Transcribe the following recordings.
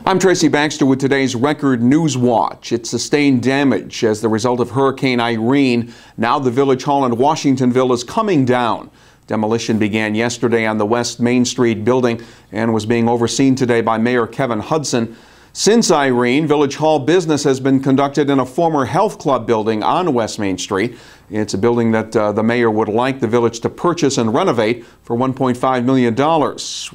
I'm Tracy Baxter with today's Record News Watch. It sustained damage as the result of Hurricane Irene. Now the Village Hall in Washingtonville is coming down. Demolition began yesterday on the West Main Street building and was being overseen today by Mayor Kevin Hudson. Since Irene, Village Hall business has been conducted in a former health club building on West Main Street. It's a building that the mayor would like the village to purchase and renovate for $1.5 million.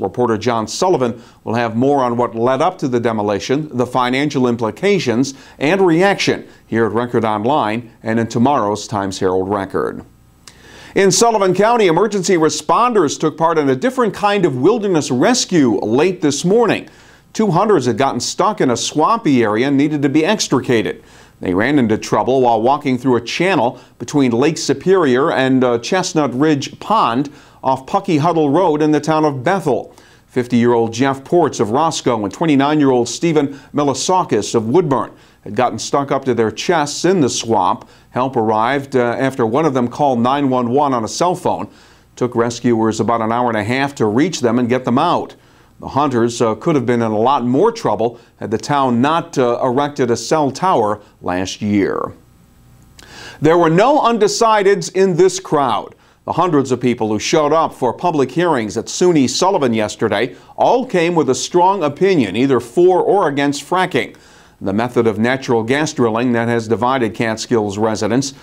Reporter John Sullivan will have more on what led up to the demolition, the financial implications, and reaction here at Record Online and in tomorrow's Times-Herald Record. In Sullivan County, emergency responders took part in a different kind of wilderness rescue late this morning. 2 hunters had gotten stuck in a swampy area and needed to be extricated. They ran into trouble while walking through a channel between Lake Superior and Chestnut Ridge Pond off Puckey Huddle Road in the town of Bethel. 50-year-old Jeff Ports of Roscoe and 29-year-old Stephen Milasakis of Woodburn had gotten stuck up to their chests in the swamp. Help arrived after one of them called 911 on a cell phone. Took rescuers about an hour and a half to reach them and get them out. The hunters could have been in a lot more trouble had the town not erected a cell tower last year. There were no undecideds in this crowd. The hundreds of people who showed up for public hearings at SUNY Sullivan yesterday all came with a strong opinion, either for or against fracking, the method of natural gas drilling that has divided Catskills residents.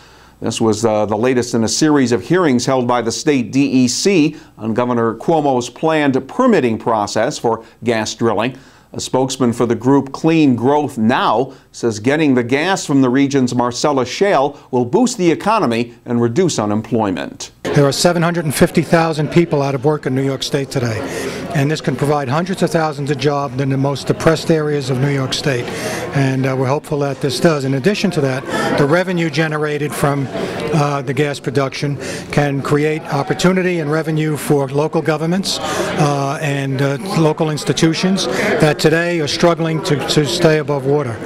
This was the latest in a series of hearings held by the state DEC on Governor Cuomo's planned permitting process for gas drilling. A spokesman for the group Clean Growth Now says getting the gas from the region's Marcellus Shale will boost the economy and reduce unemployment. There are 750,000 people out of work in New York State today, and this can provide hundreds of thousands of jobs in the most depressed areas of New York State, and we're hopeful that this does. In addition to that, the revenue generated from the gas production can create opportunity and revenue for local governments and local institutions that today are struggling to stay above water.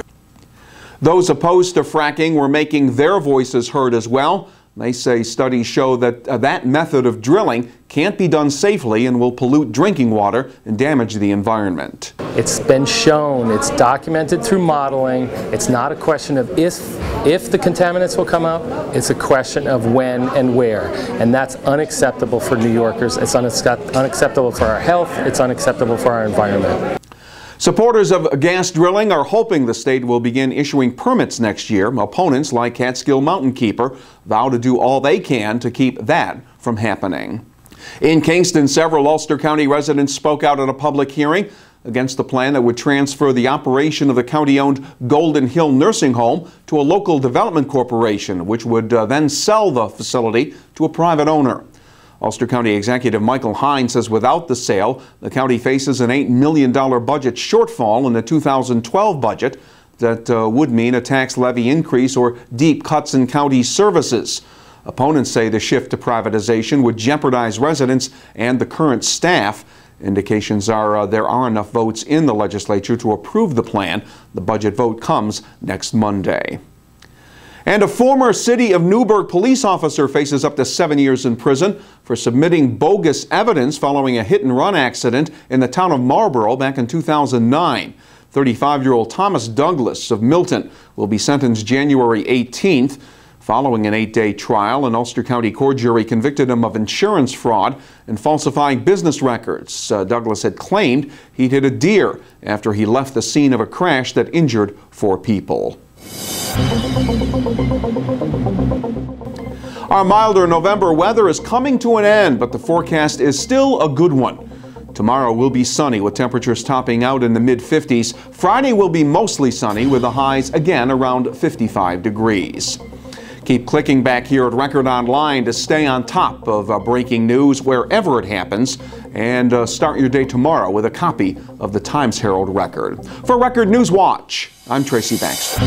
Those opposed to fracking were making their voices heard as well. They say studies show that that method of drilling can't be done safely and will pollute drinking water and damage the environment. It's been shown, it's documented through modeling. It's not a question of if the contaminants will come out, it's a question of when and where. And that's unacceptable for New Yorkers. It's unacceptable for our health. It's unacceptable for our environment. Supporters of gas drilling are hoping the state will begin issuing permits next year. Opponents like Catskill Mountain Keeper vow to do all they can to keep that from happening. In Kingston, several Ulster County residents spoke out at a public hearing against the plan that would transfer the operation of the county-owned Golden Hill Nursing Home to a local development corporation, which would then sell the facility to a private owner. Ulster County Executive Michael Hine says without the sale, the county faces an $8 million budget shortfall in the 2012 budget that would mean a tax levy increase or deep cuts in county services. Opponents say the shift to privatization would jeopardize residents and the current staff. Indications are there are enough votes in the legislature to approve the plan. The budget vote comes next Monday. And a former City of Newburgh police officer faces up to 7 years in prison for submitting bogus evidence following a hit-and-run accident in the town of Marlborough back in 2009. 35-year-old Thomas Douglas of Milton will be sentenced January 18th. Following an 8-day trial, an Ulster County court jury convicted him of insurance fraud and falsifying business records. Douglas had claimed he'd hit a deer after he left the scene of a crash that injured 4 people. Our milder November weather is coming to an end, but the forecast is still a good one. Tomorrow will be sunny with temperatures topping out in the mid-50s. Friday will be mostly sunny with the highs again around 55 degrees. Keep clicking back here at Record Online to stay on top of breaking news wherever it happens, and start your day tomorrow with a copy of the Times-Herald Record. For Record News Watch, I'm Tracy Baxter.